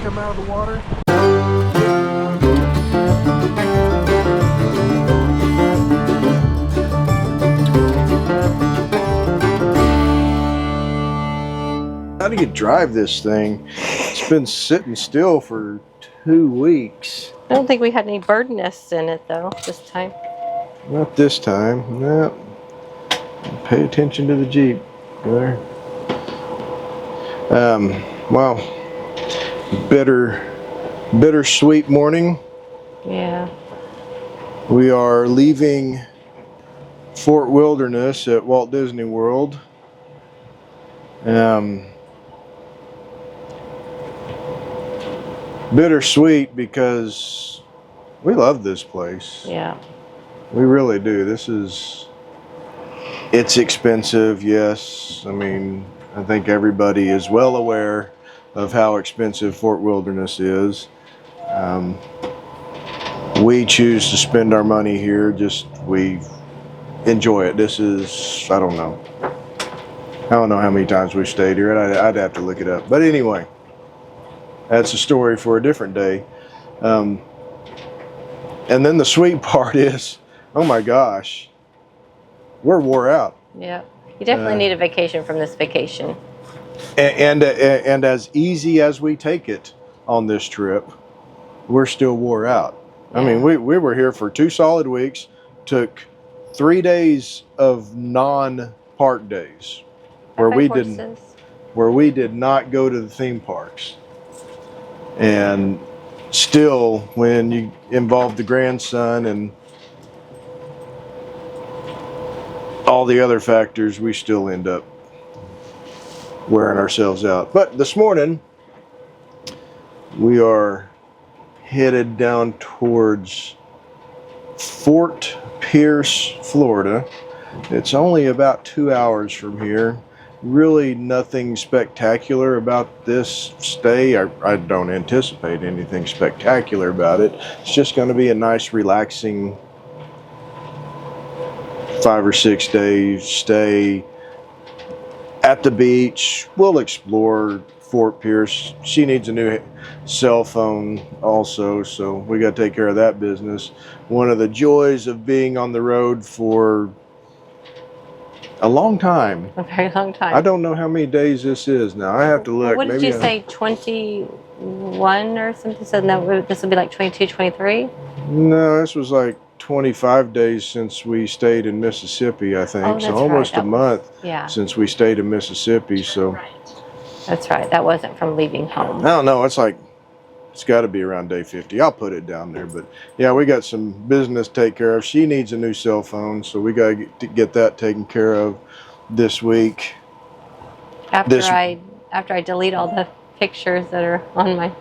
come out of the water. How do you drive this thing? It's been sitting still for 2 weeks. I don't think we had any bird nests in it though this time. Not this time. No. Pay attention to the Jeep there. Well, bittersweet morning. Yeah. We are leaving Fort Wilderness at Walt Disney World. Bittersweet because we love this place. Yeah. We really do. It's expensive, yes. I mean, I think everybody is well aware of how expensive Fort Wilderness is. We choose to spend our money here, we enjoy it. This is, I don't know how many times we've stayed here. I'd have to look it up. But anyway, that's a story for a different day. And then the sweet part is, oh my gosh, we're wore out. Yeah, you definitely need a vacation from this vacation. And as easy as we take it on this trip, we're still wore out. Yeah. I mean, we were here for 2 solid weeks, took 3 days of non-park days where we did not go to the theme parks. And still, when you involve the grandson and all the other factors, we still end up wearing ourselves out. But this morning, we are headed down towards Fort Pierce, Florida. It's only about 2 hours from here. Really nothing spectacular about this stay. I don't anticipate anything spectacular about it. It's just going to be a nice, relaxing 5 or 6 days stay at the beach. We'll explore Fort Pierce. She needs a new cell phone also, so we got to take care of that business. One of the joys of being on the road for a long time. A very long time. I don't know how many days this is now. I have to look. What did you say, 21 or something? So no, this would be like 22, 23? No, this was like 25 days since we stayed in Mississippi, I think. So almost a month since we stayed in Mississippi. So that's right. That wasn't from leaving home. I don't know. It's got to be around day 50. I'll put it down there. But yeah, we got some business to take care of. She needs a new cell phone, so we got to get that taken care of this week. After I delete all the pictures that are on my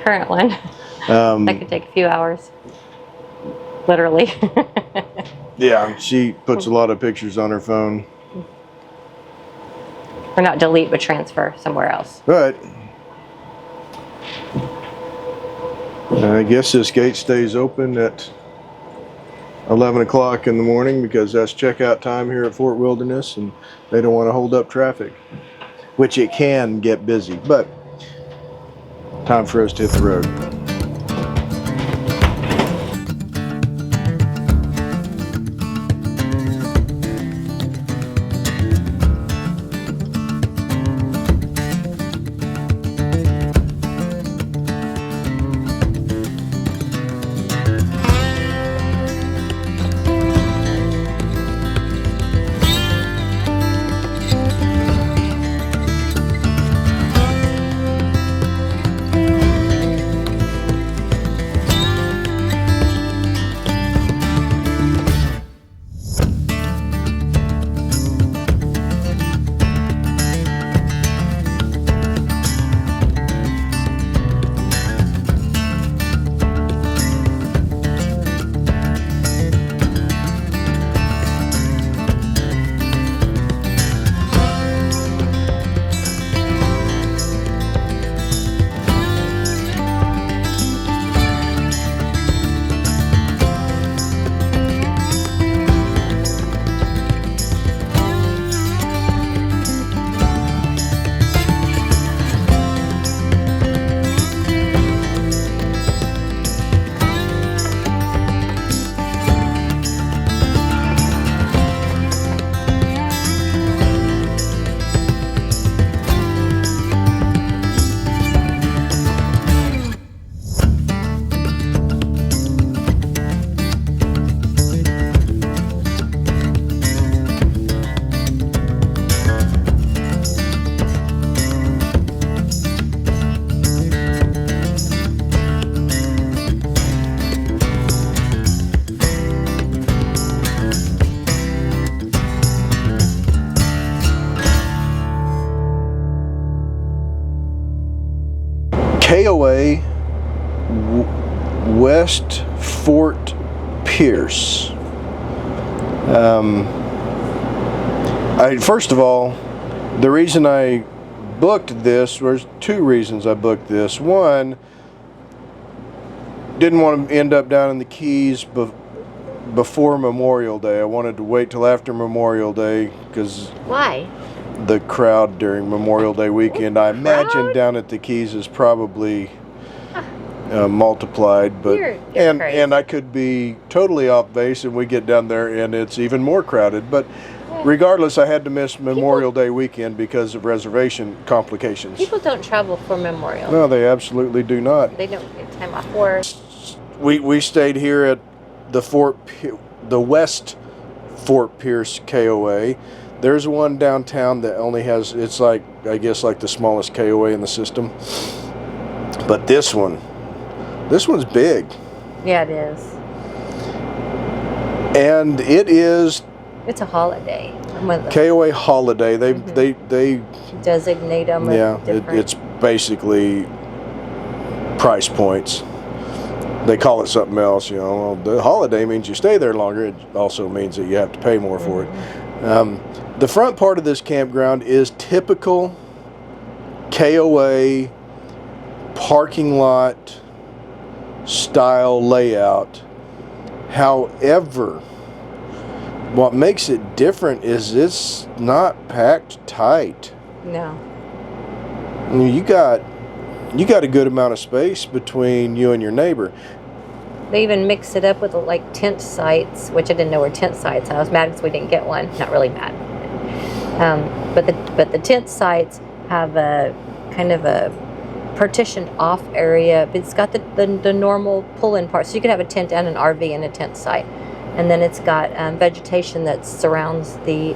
current one, that could take a few hours. Literally. Yeah, she puts a lot of pictures on her phone. Or not delete, but transfer somewhere else. But I guess this gate stays open at 11 o'clock in the morning because that's checkout time here at Fort Wilderness, and they don't want to hold up traffic, which it can get busy. But time for us to hit the road. KOA West Fort Pierce. First of all, the reason I booked this, there's two reasons I booked this. One, didn't want to end up down in the Keys before Memorial Day. I wanted to wait till after Memorial Day because why? The crowd during Memorial Day weekend, I imagine down at the Keys is probably multiplied, but and I could be totally off base and we get down there and it's even more crowded, but regardless, I had to miss Memorial Day weekend because of reservation complications. People don't travel for Memorial. No, they absolutely do not. They don't get time off work. We stayed here at the West Fort Pierce KOA. There's one downtown that only has, it's like, I guess like the smallest KOA in the system. But this one's big. Yeah, it is. And it's a holiday. KOA holiday. They designate them. Yeah, it's basically price points. They call it something else, you know. Well, the holiday means you stay there longer. It also means that you have to pay more for it. The front part of this campground is typical KOA parking lot style layout. However, what makes it different is it's not packed tight. No. I mean, you got a good amount of space between you and your neighbor. They even mix it up with like tent sites, which I didn't know were tent sites. I was mad because we didn't get one. Not really mad. But the tent sites have a kind of a partitioned off area. It's got the normal pull-in part, so you could have a tent and an RV in a tent site, and then it's got vegetation that surrounds the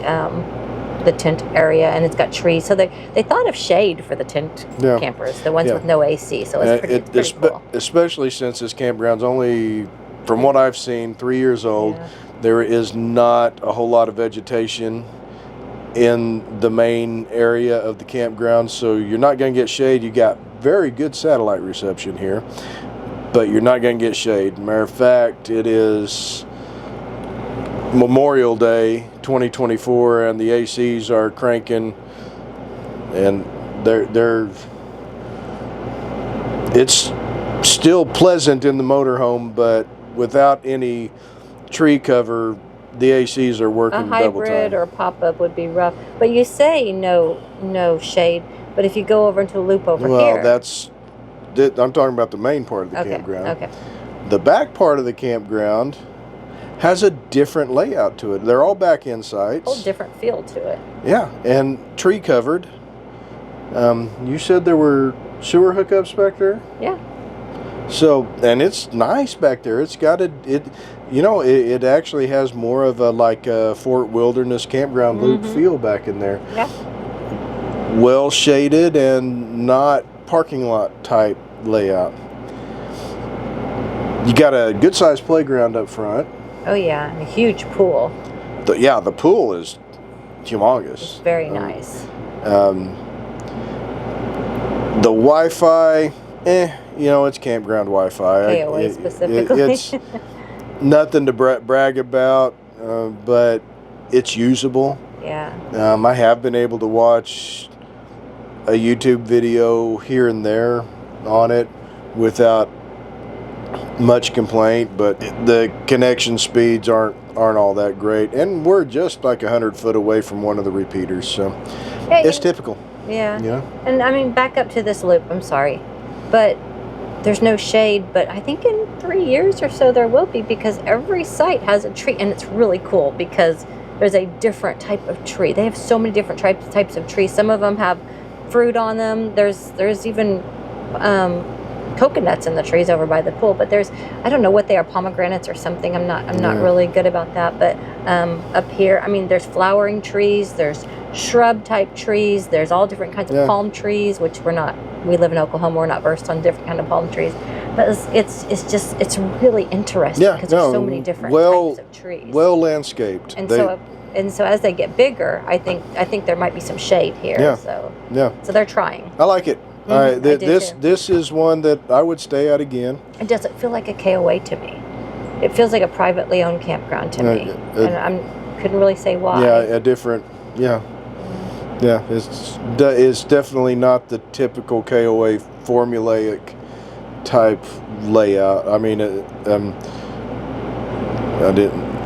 tent area, and it's got trees. So they thought of shade for the tent campers, the ones with no AC. So it's pretty cool. Especially since this campground's only, from what I've seen, 3 years old. Yeah. There is not a whole lot of vegetation in the main area of the campground, so you're not going to get shade. You got very good satellite reception here, but you're not going to get shade. Matter of fact, it is Memorial Day 2024 and the ACs are cranking, and it's still pleasant in the motorhome, but without any tree cover, the ACs are working double time. A hybrid or a pop-up would be rough. But you say no shade, but if you go over into a loop over here. Well, I'm talking about the main part of the campground. Okay. The back part of the campground has a different layout to it. They're all back-end sites. A whole different feel to it. Yeah, and tree covered. You said there were sewer hookups back there? Yeah. So, and it's nice back there. It's got it actually has more of a Fort Wilderness campground loop feel back in there. Yeah. Well shaded and not parking lot type layout. You got a good sized playground up front. Oh yeah, a huge pool. The pool is humongous. It's very nice. The Wi-Fi, it's campground Wi-Fi. KOA specifically. It's nothing to brag about, but it's usable. Yeah. I have been able to watch a YouTube video here and there on it without much complaint, but the connection speeds aren't all that great, and we're just like 100 foot away from one of the repeaters, so it's typical. Yeah. And I mean, back up to this loop, I'm sorry, but there's no shade, but I think in 3 years or so there will be, because every site has a tree, and it's really cool because there's a different type of tree. They have so many different types of trees. Some of them have fruit on them. There's even coconuts in the trees over by the pool, but I don't know what they are, pomegranates or something. I'm not really good about that, but up here, I mean, there's flowering trees, there's shrub type trees, there's all different kinds of palm trees, which we live in Oklahoma, we're not versed on different kind of palm trees, but it's really interesting because there's so many different types of trees. Well landscaped. And so as they get bigger, I think there might be some shade here. Yeah. So they're trying. I like it. This is one that I would stay at again. It doesn't feel like a KOA to me. It feels like a privately owned campground to me, and I couldn't really say why. Yeah, a different. Yeah, it's definitely not the typical KOA formulaic type layout. I mean,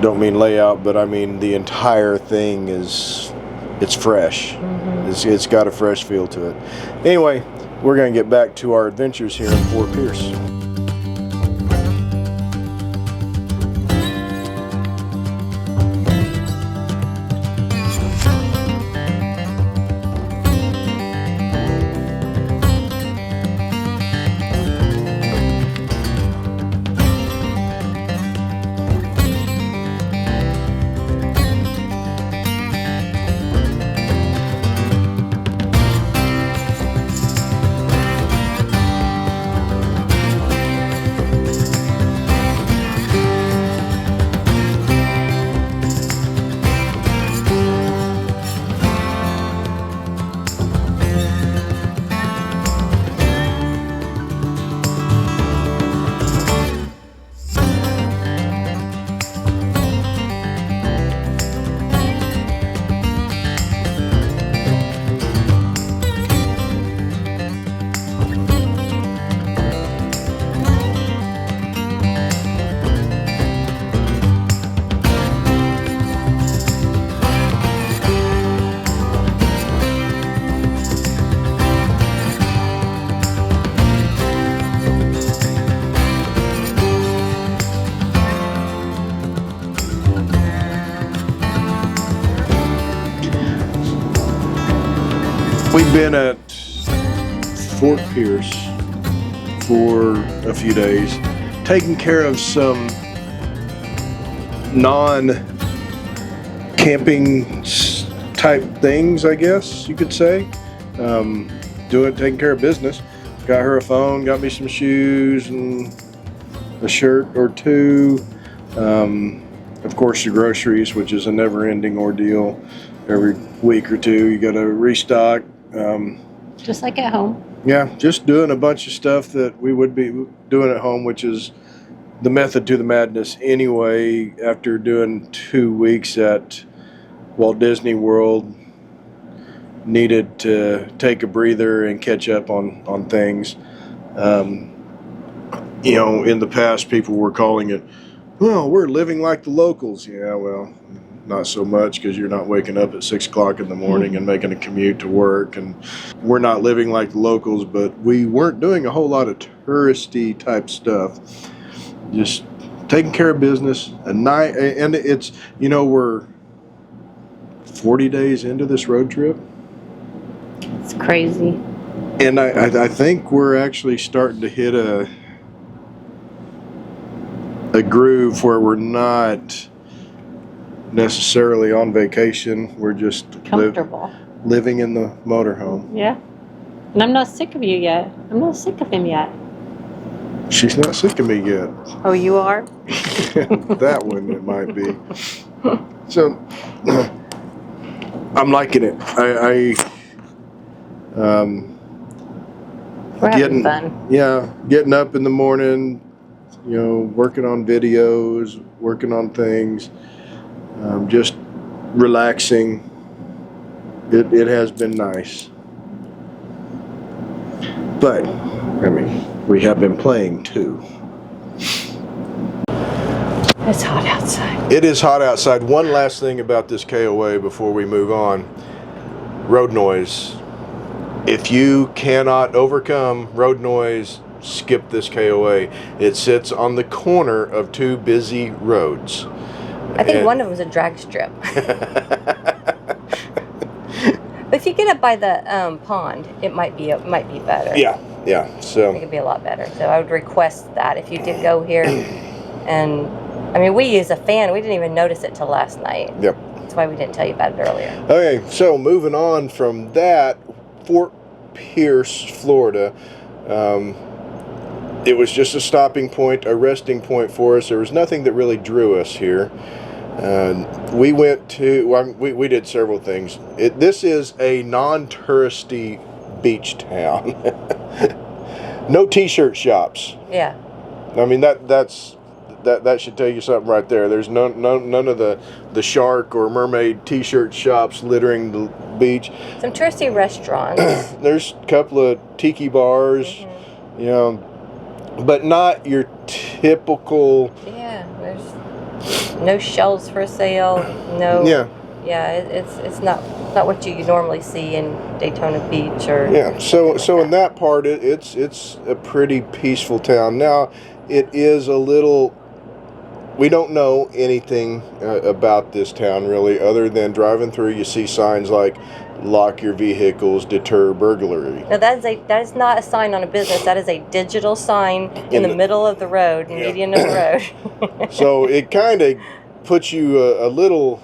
don't mean layout, but I mean the entire thing it's fresh. It's got a fresh feel to it. Anyway, we're going to get back to our adventures here in Fort Pierce. We've been at Fort Pierce for a few days, taking care of some non-camping type things, I guess you could say. Taking care of business. Got her a phone, got me some shoes and a shirt or two. Of course, your groceries, which is a never-ending ordeal. Every week or two, you got to restock. Just like at home. Yeah, just doing a bunch of stuff that we would be doing at home, which is the method to the madness anyway. After doing 2 weeks at Walt Disney World, needed to take a breather and catch up on things. You know, in the past, people were calling it, well, we're living like the locals. Yeah, well, not so much, because you're not waking up at 6 o'clock in the morning and making a commute to work, and we're not living like the locals, but we weren't doing a whole lot of touristy type stuff. Just taking care of business. And it's, you know, we're 40 days into this road trip. It's crazy. And I think we're actually starting to hit a groove where we're not necessarily on vacation. We're just Comfortable. Living in the motorhome. Yeah. And I'm not sick of you yet. I'm not sick of him yet. She's not sick of me yet. Oh, you are? That one it might be. So I'm liking it. We're having fun. Yeah, getting up in the morning, you know, working on videos, working on things, just relaxing. It has been nice. But, I mean, we have been playing too. It's hot outside. It is hot outside. One last thing about this KOA before we move on. Road noise. If you cannot overcome road noise, skip this KOA. It sits on the corner of 2 busy roads. I think one of them is a drag strip. But if you get up by the pond, it might be better. Yeah. So it could be a lot better. So I would request that if you did go here. And I mean, we use a fan. We didn't even notice it till last night. Yep. That's why we didn't tell you about it earlier. Okay, so moving on from that, Fort Pierce, Florida. It was just a stopping point, a resting point for us. There was nothing that really drew us here. We went to, we did several things. This is a non-touristy beach town. No t-shirt shops. Yeah. I mean, that should tell you something right there. There's none of the shark or mermaid t-shirt shops littering the beach. Some touristy restaurants. There's a couple of tiki bars, you know, but not your typical. Yeah, there's no shelves for sale. No. Yeah. Yeah, it's not what you normally see in Daytona Beach or. Yeah. So in that part, it's a pretty peaceful town. Now, it is a little. We don't know anything about this town really, other than driving through. You see signs like "Lock your vehicles, deter burglary." Now that is not a sign on a business. That is a digital sign in the middle of the road, median of the road. So it kind of puts you a little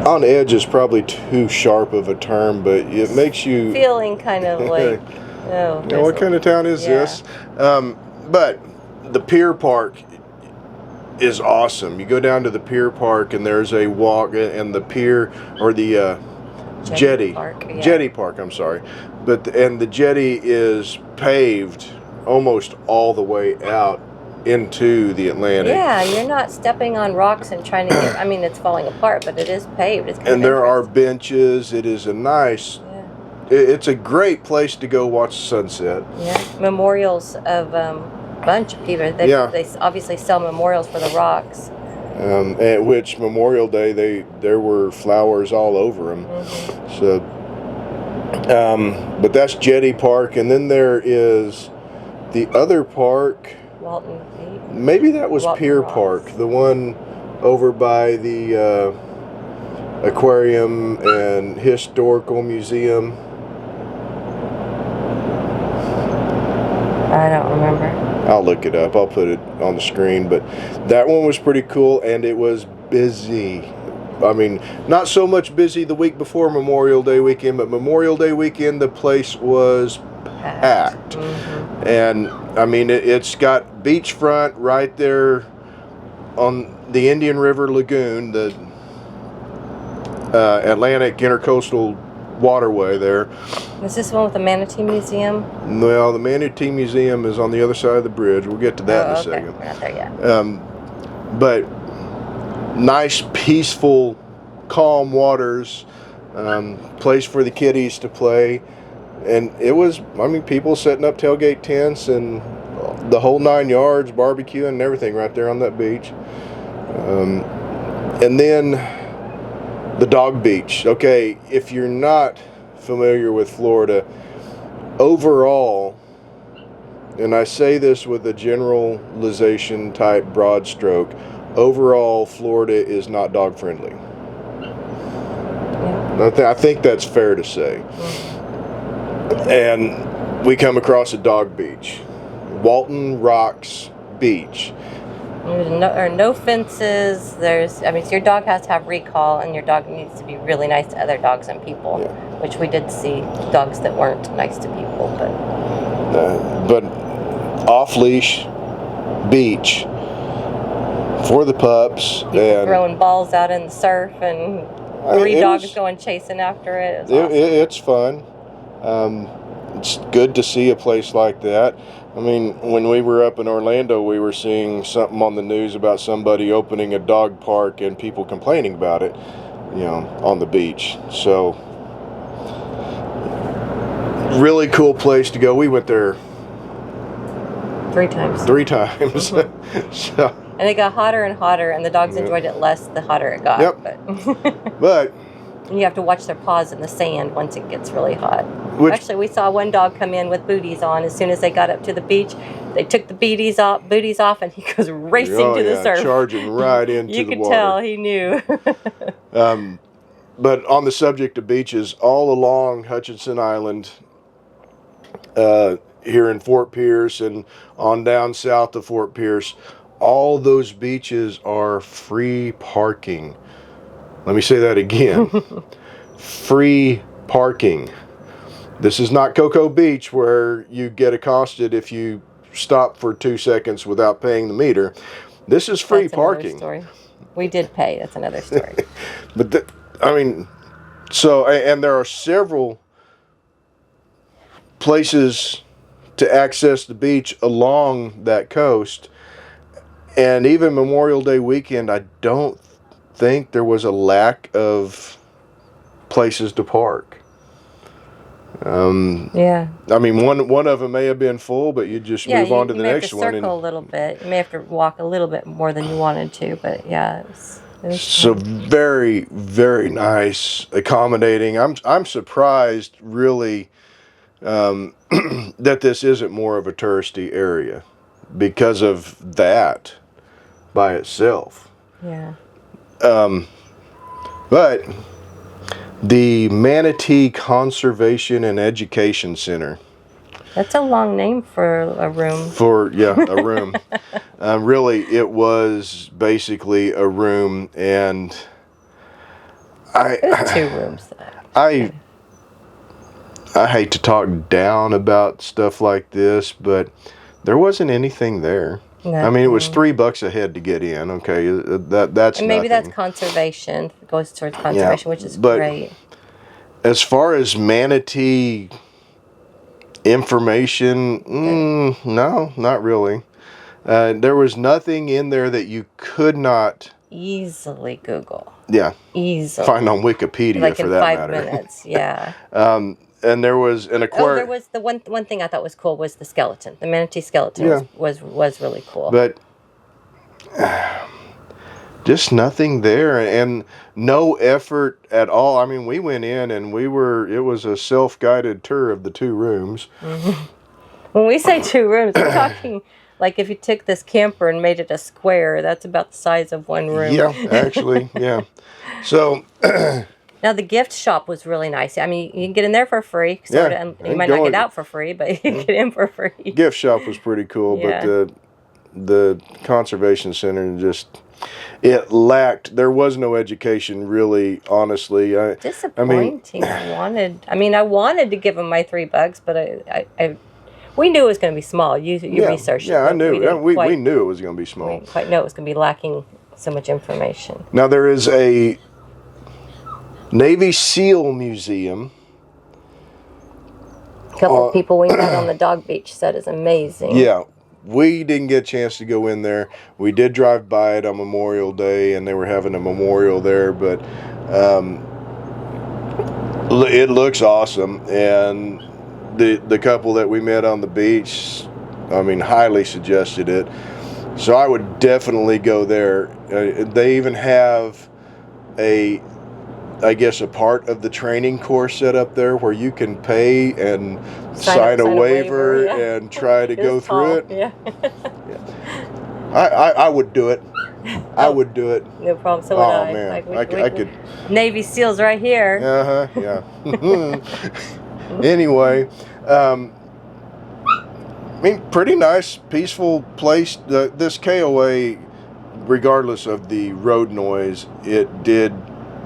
on edge. Is probably too sharp of a term, but it makes you feeling kind of like, oh. You know, what kind of town is this? But the Pier Park is awesome. You go down to the Pier Park and there's a walk, and the pier, or the jetty park, jetty park, I'm sorry, but the jetty is paved almost all the way out into the Atlantic. Yeah, you're not stepping on rocks and trying to get, I mean, it's falling apart, but it is paved. It's and there are benches. It is a nice, it's a great place to go watch the sunset. Yeah, memorials of bunch of people. They obviously sell memorials for the rocks. At which Memorial Day, there were flowers all over them. So, but that's Jetty Park, and then there is the other park. Walton. Maybe that was Walton Pier Ross. Park, the one over by the aquarium and historical museum. I don't remember. I'll look it up. I'll put it on the screen. But that one was pretty cool, and it was busy. I mean, not so much busy the week before Memorial Day weekend, but Memorial Day weekend, the place was packed. And, I mean, it's got beachfront right there on the Indian River Lagoon, the Atlantic Intercoastal Waterway there. Is this one with the Manatee Museum? Well, the Manatee Museum is on the other side of the bridge. We'll get to that in a second. We're not there yet. But nice, peaceful, calm waters, place for the kiddies to play. And it was, I mean, people setting up tailgate tents and the whole 9 yards, barbecuing and everything right there on that beach. And then the dog beach. Okay, if you're not familiar with Florida, overall, and I say this with a generalization type broad stroke, overall Florida is not dog friendly. I think that's fair to say. And we come across a dog beach, Walton Rocks Beach. There are no fences. I mean, so your dog has to have recall, and your dog needs to be really nice to other dogs and people, which we did see dogs that weren't nice to people. But off-leash beach for the pups. And throwing balls out in the surf, and three dogs going chasing after it. It's fun. It's good to see a place like that. I mean, when we were up in Orlando, we were seeing something on the news about somebody opening a dog park and people complaining about it, you know, on the beach. So, really cool place to go. We went there 3 times. 3 times. So, and it got hotter and hotter, and the dogs enjoyed it less the hotter it got. Yep. But you have to watch their paws in the sand once it gets really hot. Which, actually, we saw one dog come in with booties on. As soon as they got up to the beach, they took the booties off, and he goes racing to the surf. Charging right into the water. You could tell he knew. But on the subject of beaches, all along Hutchinson Island, here in Fort Pierce and on down south of Fort Pierce, all those beaches are free parking. Let me say that again. Free parking. This is not Cocoa Beach where you get accosted if you stop for 2 seconds without paying the meter. This is free parking. Story. We did pay. That's another story. But I mean, So, and there are several places to access the beach along that coast. And even Memorial Day weekend, I don't think there was a lack of places to park. Yeah. I mean, one of them may have been full, but you just move on to the next one. You may have to circle a little bit. You may have to walk a little bit more than you wanted to, but yeah, it was so fun. very, very nice, accommodating. I'm surprised, really, that this isn't more of a touristy area because of that by itself. Yeah. But the Manatee Conservation and Education Center. That's a long name for a room. A room. Really, it was basically a room, and There's 2 rooms. I hate to talk down about stuff like this, but there wasn't anything there. No. I mean, it was $3 a head to get in. Okay, that's and maybe nothing. that's conservation. It goes towards conservation, which is great. As far as manatee information, no, not really. There was nothing in there that you could not easily Google. Yeah. Easily find on Wikipedia, like for that matter. Like in 5 minutes. Yeah. And there was an aquarium. Oh, there was the one thing I thought was cool was the skeleton. The manatee skeleton was really cool. But just nothing there, and no effort at all. I mean, we went in and it was a self-guided tour of the 2 rooms. Mm-hmm. When we say 2 rooms, we're talking like if you took this camper and made it a square, that's about the size of 1 room. Yeah, actually, yeah. So now the gift shop was really nice. I mean, you can get in there for free. And you might not get out for free, but you can get in for free. Gift shop was pretty cool, but the conservation center just, it lacked. There was no education, really. Honestly, disappointing. I wanted to give them my $3, but we knew it was going to be small. You researched it. Yeah, I knew. We knew it was going to be small. We didn't quite know it was going to be lacking so much information. Now there is a Navy SEAL museum. A couple of people we met on the dog beach said it's amazing. Yeah. We didn't get a chance to go in there. We did drive by it on Memorial Day, and they were having a memorial there, but it looks awesome. And the couple that we met on the beach, I mean, highly suggested it. So I would definitely go there. They even have a part of the training course set up there where you can pay and sign a waiver and try to go through it. Yeah. I would do it. I would do it. No problem. So would I. Man, I could. Navy SEALs right here. Yeah. Anyway, I mean, pretty nice, peaceful place. This KOA, regardless of the road noise, it did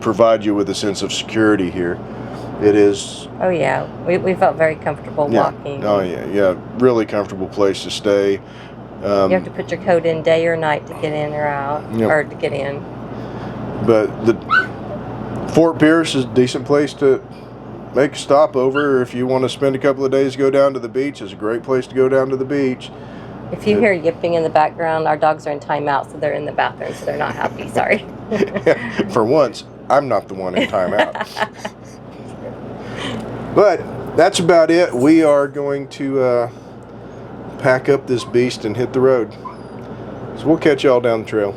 provide you with a sense of security here. It is. Oh yeah, we felt very comfortable walking. Oh yeah, really comfortable place to stay. You have to put your code in day or night to get in or out, or to get in. But the Fort Pierce is a decent place to make a stopover if you want to spend a couple of days. Go down to the beach. It's a great place to go down to the beach. If you hear yipping in the background, our dogs are in timeout, so they're in the bathroom, so they're not happy. Sorry. For once, I'm not the one in timeout. But that's about it. We are going to pack up this beast and hit the road. So we'll catch y'all down the trail.